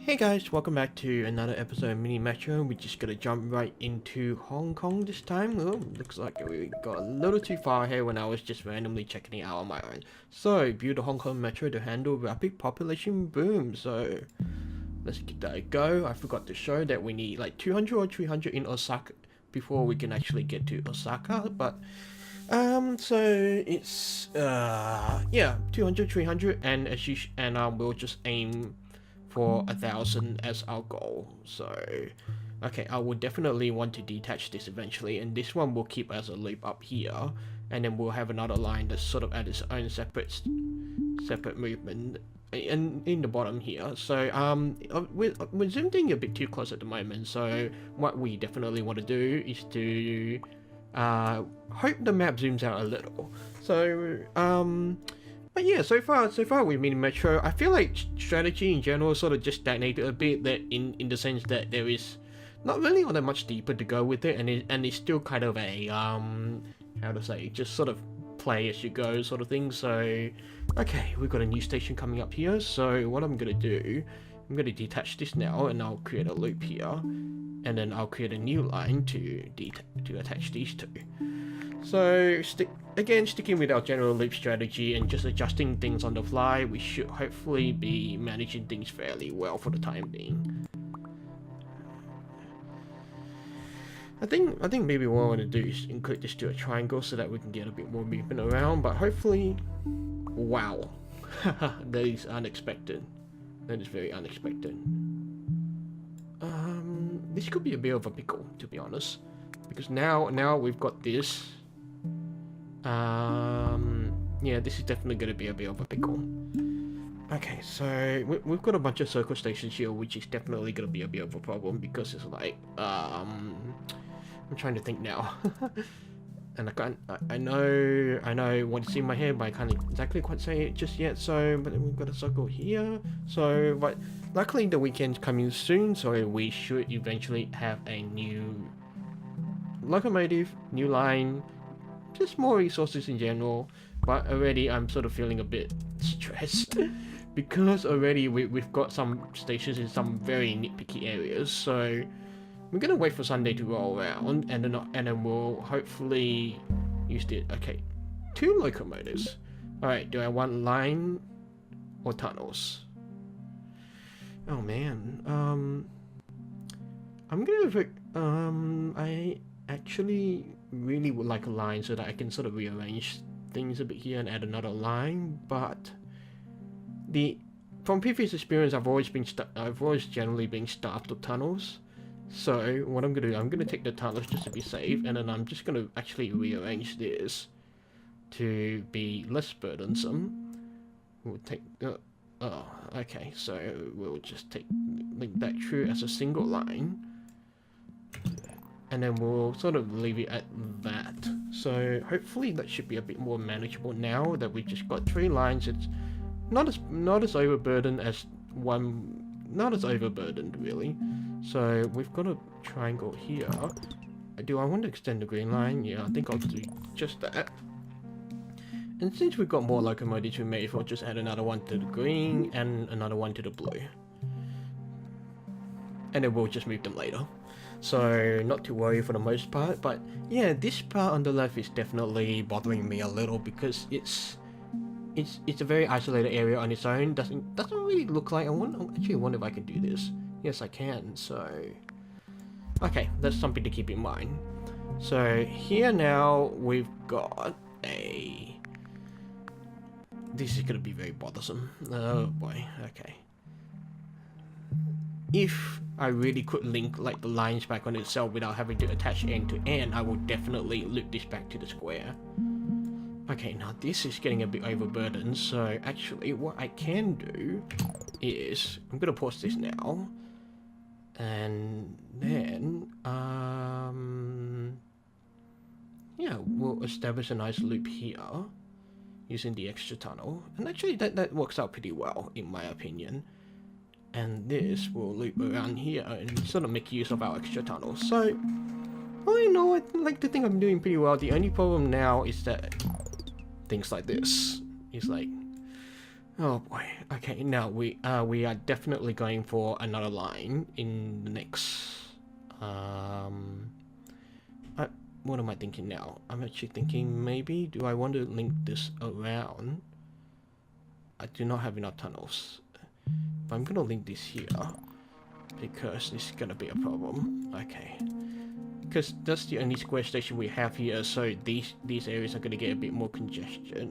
Hey guys, welcome back to another episode of Mini Metro. We're just gonna jump right into Hong Kong this time. Oh, looks like we got a little too far here when I was just randomly checking it out on my own. So, build a Hong Kong Metro to handle rapid population boom. So, let's give that a go. I forgot to show that we need like 200 or 300 in Osaka before we can actually get to Osaka. But, so it's, yeah, 200, 300, and we'll just aim for 1,000 as our goal. So okay, I will definitely want to detach this eventually, and this one will keep as a loop up here, and then we'll have another line that's sort of at its own separate movement in the bottom here. So we're zoomed in a bit too close at the moment, so what we definitely want to do is to hope the map zooms out a little. So but yeah, so far with Mini Metro, I feel like strategy in general sort of just stagnated a bit. That in the sense that there is not really all that much deeper to go with it, and it's still kind of a how to say, just sort of play as you go sort of thing. So okay, we've got a new station coming up here. So what I'm gonna do, I'm gonna detach this now, and I'll create a loop here, and then I'll create a new line to attach these two. So sticking with our general loop strategy and just adjusting things on the fly, we should hopefully be managing things fairly well for the time being. I think maybe what I want to do is include this to a triangle so that we can get a bit more movement around, but hopefully, wow, that is unexpected. That is very unexpected. This could be a bit of a pickle, to be honest, because now we've got this. Yeah, this is definitely going to be a bit of a pickle. Okay, so we've got a bunch of circle stations here, which is definitely going to be a bit of a problem, because it's like, I'm trying to think now. And I know what's in my head, but I can't exactly quite say it just yet. So, but we've got a circle here. So, but luckily the weekend's coming soon, so we should eventually have a new locomotive, new line, just more resources in general. But already I'm sort of feeling a bit stressed because already we've got some stations in some very nitpicky areas. So we're gonna wait for Sunday to roll around, and then we'll hopefully use it. Okay, 2 locomotives. All right, do I want line or tunnels? Oh man, I'm gonna I actually really would like a line so that I can sort of rearrange things a bit here and add another line. But from previous experience, I've always generally been starved of tunnels. So what I'm gonna do, I'm gonna take the tunnels just to be safe, and then I'm just gonna actually rearrange this to be less burdensome. We'll take okay, so we'll just link that through as a single line, and then we'll sort of leave it at that. So hopefully that should be a bit more manageable now that we've just got 3 lines. It's not as overburdened as one, not as overburdened really. So we've got a triangle here. Do I want to extend the green line? Yeah, I think I'll do just that. And since we've got more locomotives, we may as well just add another one to the green and another one to the blue. And then we'll just move them later. So not to worry for the most part, but yeah, this part on the left is definitely bothering me a little because it's a very isolated area on its own. Doesn't really look like. I actually wonder if I can do this. Yes, I can. So okay, that's something to keep in mind. So here now we've got a. This is gonna be very bothersome. Oh boy. Okay. If I really could link like the lines back on itself without having to attach end to end, I will definitely loop this back to the square. Okay, now this is getting a bit overburdened, so actually what I can do is, I'm gonna pause this now, and then, yeah, we'll establish a nice loop here, using the extra tunnel, and actually that works out pretty well, in my opinion. And this will loop around here and sort of make use of our extra tunnel. So, all in all, I like to think I'm doing pretty well. The only problem now is that things like this is like, Oh boy. Okay, now we are definitely going for another line in the next. Um, I, what am I thinking now? I'm actually thinking maybe do I want to link this around? I do not have enough tunnels, but I'm gonna link this here because this is gonna be a problem. Okay. Because that's the only square station we have here, so these areas are going to get a bit more congestion,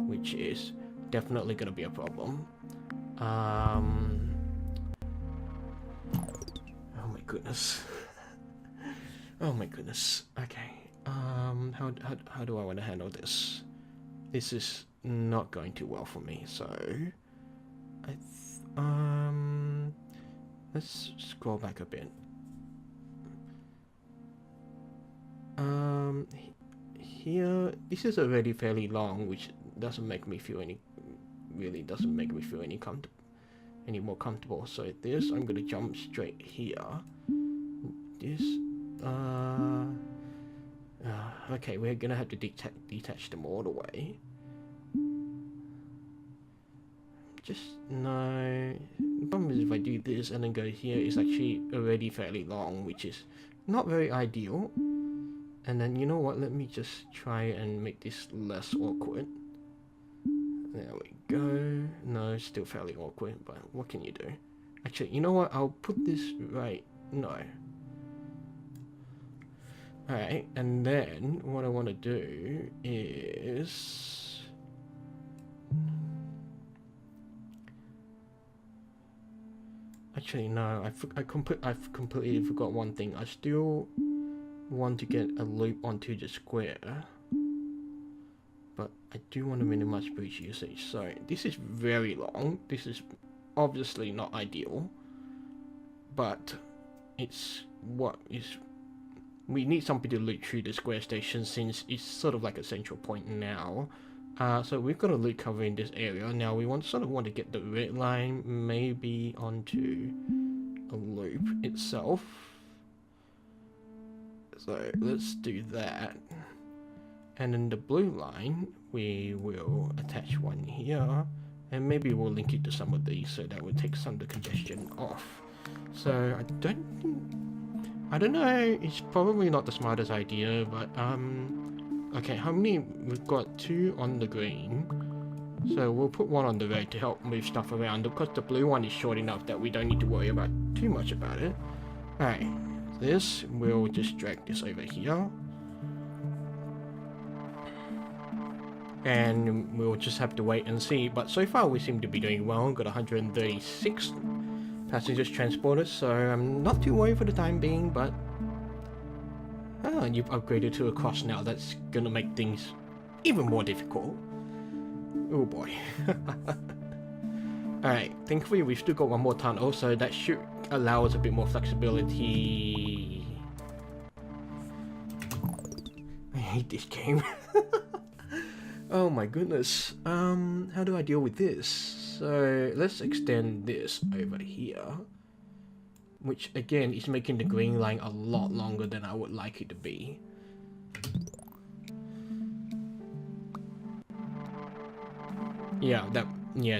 which is definitely going to be a problem. Oh my goodness. Oh my goodness. Okay. How do I want to handle this? This is not going too well for me, so let's scroll back a bit. Here, this is already fairly long, which doesn't make me feel really doesn't make me feel any more comfortable. So this, I'm gonna jump straight here. This, okay, we're gonna have to detach them all the way. No. The problem is if I do this and then go here, it's actually already fairly long, which is not very ideal. And then, you know what, let me just try and make this less awkward. There we go. No, it's still fairly awkward, but what can you do? Actually, you know what, I'll put this right. No. Alright, and then what I want to do is... Actually, no, I've completely forgot one thing. I still want to get a loop onto the square, but I do want to minimize bridge usage. So this is very long. This is obviously not ideal, but it's what is. We need something to loop through the square station since it's sort of like a central point now. So we've got a loop covering this area. Now we want to get the red line maybe onto a loop itself. So let's do that. And then the blue line, we will attach one here. And maybe we'll link it to some of these so that will take some of the congestion off. So I don't know, it's probably not the smartest idea, but okay, how many? We've got 2 on the green. So we'll put 1 on the red to help move stuff around because the blue one is short enough that we don't need to worry about too much about it. Alright. This, we'll just drag this over here. And we'll just have to wait and see. But so far we seem to be doing well. Got 136 passengers transported, so I'm not too worried for the time being, but... Oh, and you've upgraded to a cross now. That's gonna make things even more difficult. Oh boy. Alright, thankfully we've still got 1 more tunnel, so that should allow us a bit more flexibility. I hate this game. Oh my goodness. How do I deal with this? So let's extend this over here, which again is making the green line a lot longer than I would like it to be. Yeah,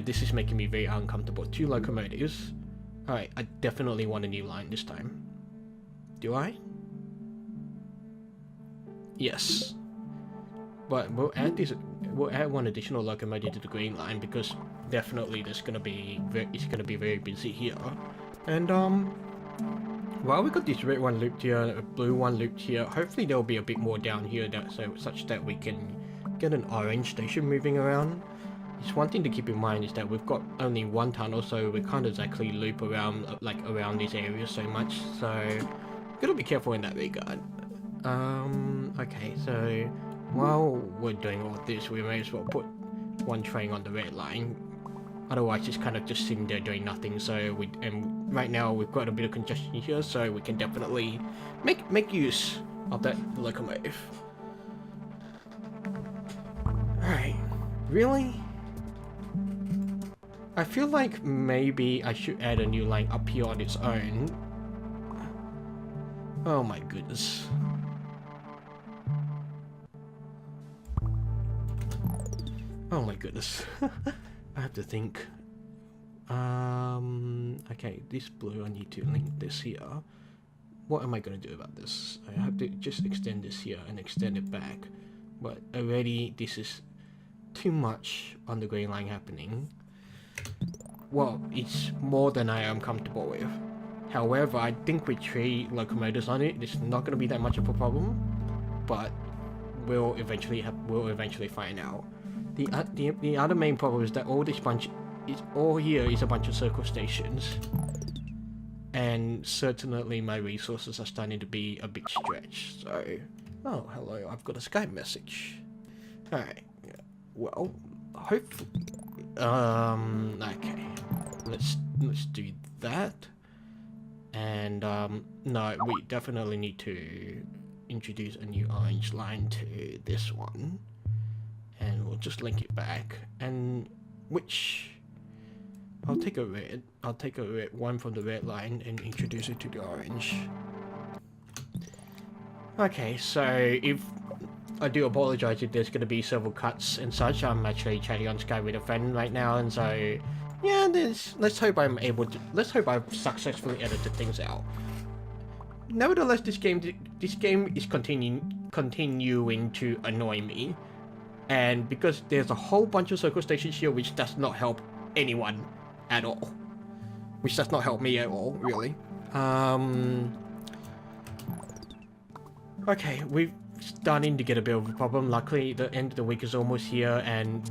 this is making me very uncomfortable. 2 locomotives. Alright, I definitely want a new line this time. Do I? Yes. But we'll add 1 additional locomotive to the green line because definitely it's gonna be very busy here. And while we got this red one looped here, a blue one looped here, hopefully there'll be a bit more down here such that we can get an orange station moving around. Just one thing to keep in mind is that we've got only 1 tunnel, so we can't exactly loop around around these areas so much. So gotta be careful in that regard. Okay, so while we're doing all this, we may as well put 1 train on the red line. Otherwise, it's kind of just sitting there doing nothing. So and right now we've got a bit of congestion here, so we can definitely make use of that locomotive. Alright, really? I feel like maybe I should add a new line up here on its own. Oh my goodness. Oh my goodness. I have to think. Okay, this blue, I need to link this here. What am I going to do about this? I have to just extend this here and extend it back. But already this is too much on the grey line happening. Well, it's more than I am comfortable with. However, I think with 3 locomotives on it, it's not going to be that much of a problem. But we'll eventually find out. The other main problem is that all here is a bunch of circle stations. And certainly my resources are starting to be a bit stretched, so... Oh, hello, I've got a Skype message. Alright, well, hopefully... okay. Let's do that. And, no, we definitely need to introduce a new orange line to this one. And we'll just link it back. And which... I'll take a red one from the red line and introduce it to the orange. Okay, so if I do apologize if there's gonna be several cuts and such. I'm actually chatting on Skype with a friend right now, and so yeah, let's hope I've successfully edited things out. Nevertheless, this game is continuing to annoy me, and because there's a whole bunch of circle stations here, which does not help anyone at all. Which does not help me at all, really. Okay, we're starting to get a bit of a problem. Luckily, the end of the week is almost here, and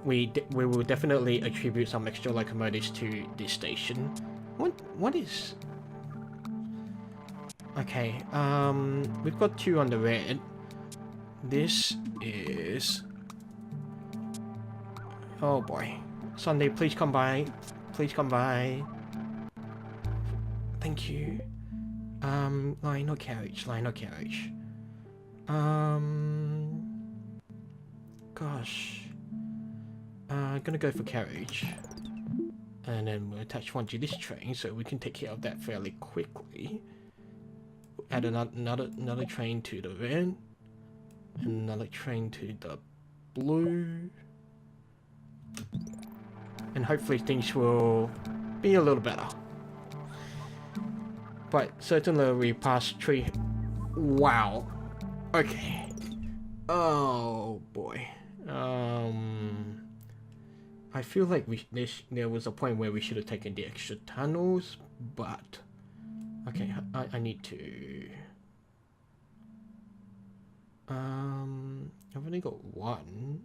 we will definitely attribute some extra locomotives to this station. What is... Okay, we've got 2 on the red. This is... Oh boy. Sunday, please come by. Please come by. Thank you. Line or carriage? Line or carriage? Gosh. I'm gonna go for carriage. And then we'll attach one to this train so we can take care of that fairly quickly. Add another train to the red. And another train to the blue. And hopefully things will be a little better. But certainly we passed 3... Wow. Okay. Oh boy. I feel like there was a point where we should have taken the extra tunnels, but... Okay, I need to... I've only got 1.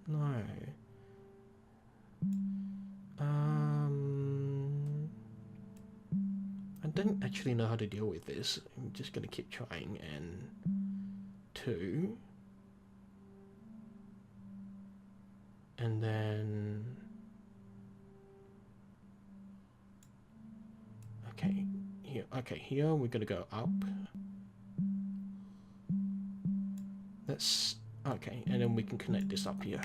No. I don't actually know how to deal with this. I'm just gonna keep trying. And 2. And then... Okay, here. Okay, here we're gonna go up. That's... Okay, and then we can connect this up here.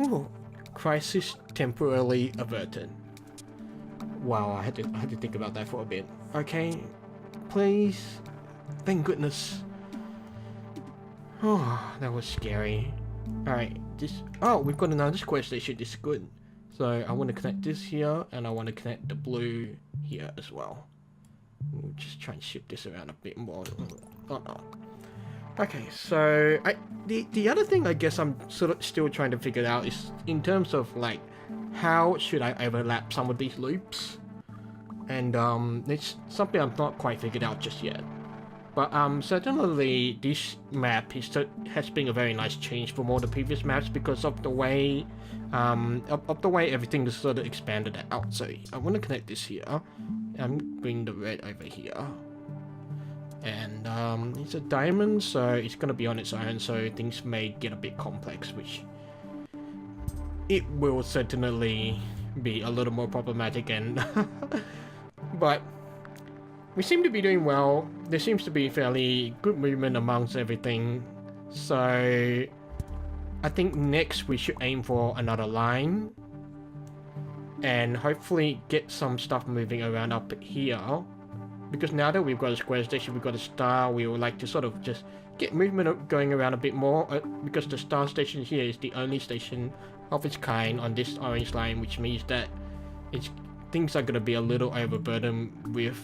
Ooh, crisis temporarily averted. Wow, I had to think about that for a bit. Okay, please. Thank goodness. Oh, that was scary. Alright, this... Oh, we've got another square station. This is good. So I want to connect this here, and I want to connect the blue here as well. We'll just try and shift this around a bit more. Okay, so the other thing I guess I'm sort of still trying to figure out is in terms of like how should I overlap some of these loops, and it's something I'm not quite figured out just yet. But certainly this map has been a very nice change from all the previous maps because of the way everything is sort of expanded out. So I want to connect this here. I'm bring the red over here. And it's a diamond, so it's going to be on its own, so things may get a bit complex, which it will certainly be a little more problematic, and but we seem to be doing well. There seems to be fairly good movement amongst everything, so I think next we should aim for another line and hopefully get some stuff moving around up here. because now that we've got a square station, we've got a star, we would like to sort of just get movement going around a bit more, because the star station here is the only station of its kind on this orange line, which means that things are going to be a little overburdened with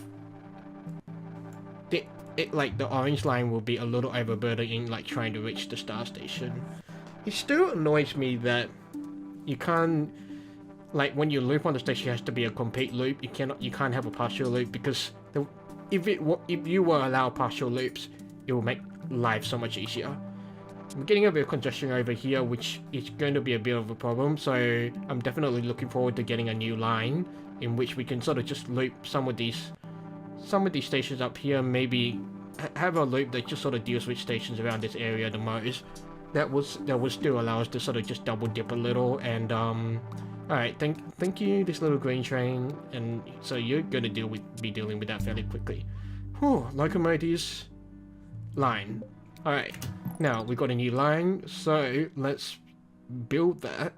like the orange line will be a little overburdened in like trying to reach the star station. It still annoys me that you can't, like when you loop on the station, it has to be a complete loop. You can't have a partial loop, because if you were allowed partial loops, it will make life so much easier. I'm getting a bit of congestion over here, which is going to be a bit of a problem, so I'm definitely looking forward to getting a new line in which we can sort of just loop some of these stations up here, maybe have a loop that just sort of deals with stations around this area the most. That will still allow us to sort of just double dip a little. And alright, thank you, this little green train, and so you're gonna be dealing with that fairly quickly. Whew, locomotives line. Alright, now we've got a new line, so let's build that.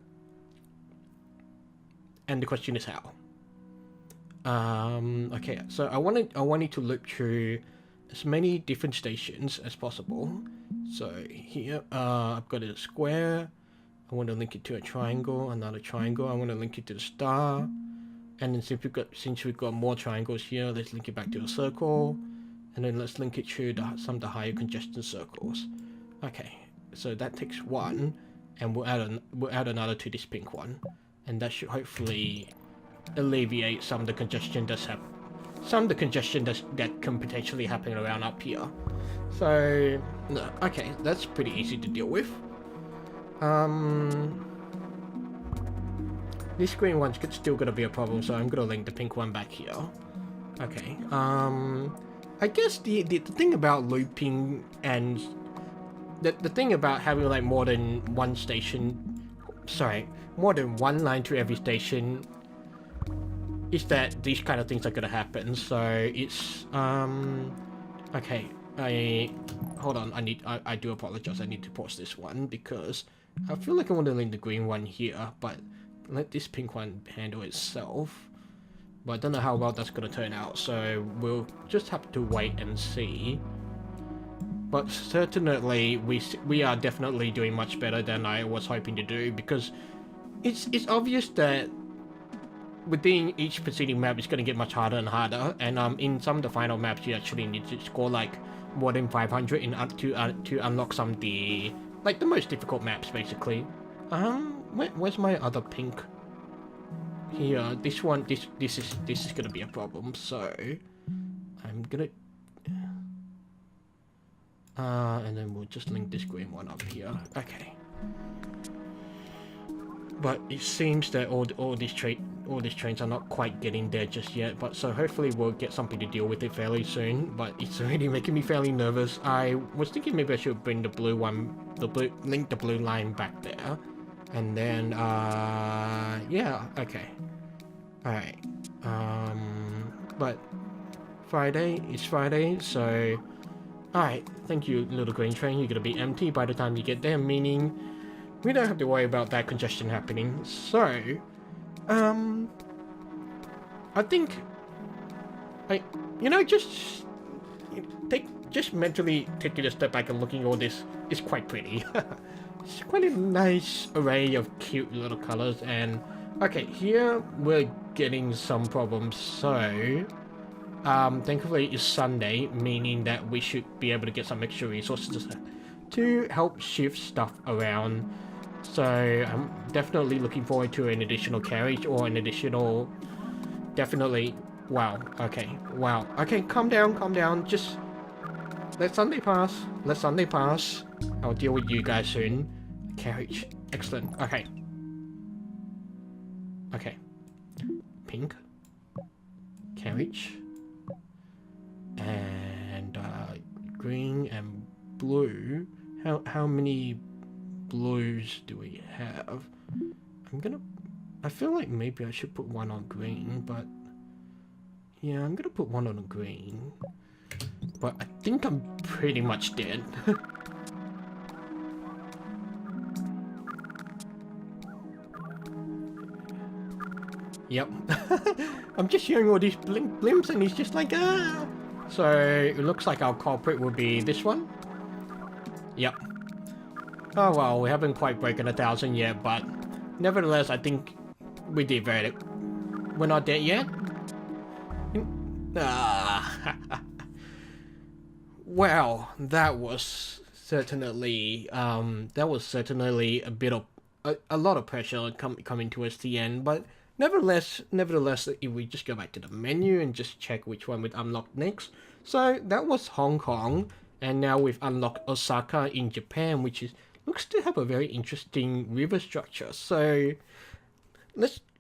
And the question is how. Okay, so I wanted to loop through as many different stations as possible. So here, I've got a square. I want to link it to a triangle, another triangle. I want to link it to the star. And then since we've got more triangles here, let's link it back to a circle. And then let's link it to some of the higher congestion circles. Okay, so that takes one, and we'll add another to this pink one, and that should hopefully alleviate some of the congestion that can potentially happen around up here. So no, okay, that's pretty easy to deal with. This green one's still gonna be a problem, so I'm gonna link the pink one back here. Okay. I guess the thing about looping and the thing about having like more than one line to every station is that these kind of things are gonna happen. So it's okay. Hold on. I do apologize. I need to pause this one because I feel like I want to link the green one here, but let this pink one handle itself. But I don't know how well that's gonna turn out, so we'll just have to wait and see. But certainly we are definitely doing much better than I was hoping to do, because it's obvious that within each preceding map it's going to get much harder and harder, and in some of the final maps you actually need to score like more than 500 to unlock some of the like the most difficult maps basically. Where's my other pink? Here, this one, this is gonna be a problem, so I'm gonna and then we'll just link this green one up here. Okay. But it seems that all these trains are not quite getting there just yet, but so hopefully we'll get something to deal with it fairly soon, but it's already making me fairly nervous. I was thinking maybe I should bring the blue link the blue line back there, and then yeah, okay. Alright. But Friday is Friday, so alright, thank you little green train, you're gonna be empty by the time you get there, meaning we don't have to worry about that congestion happening. So, I think, just mentally taking a step back and looking at all this is quite pretty. It's quite a nice array of cute little colors, and okay, here we're getting some problems. So, thankfully it's Sunday, meaning that we should be able to get some extra resources to help shift stuff around. So I'm definitely looking forward to an additional carriage or an additional, definitely, wow, okay, calm down, just let Sunday pass, I'll deal with you guys soon. Carriage, excellent, okay, pink, carriage, and green and blue. How many blues do we have? I feel like maybe I should put one on green, but yeah, I'm gonna put one on green, but I think I'm pretty much dead. Yep. I'm just hearing all these blimps and he's just like, ah! So it looks like our culprit will be this one. Yep. Oh well, we haven't quite broken 1,000 yet, but nevertheless, I think we did very. We're not dead yet. Ah. Well, that was certainly a bit of a lot of pressure coming towards the end, but nevertheless, if we just go back to the menu and just check which one we'd unlock next. So that was Hong Kong, and now we've unlocked Osaka in Japan, which looks to have a very interesting river structure. So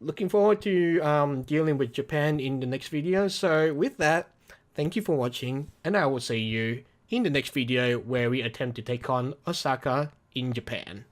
looking forward to dealing with Japan in the next video. So with that, thank you for watching, and I will see you in the next video where we attempt to take on Osaka in Japan.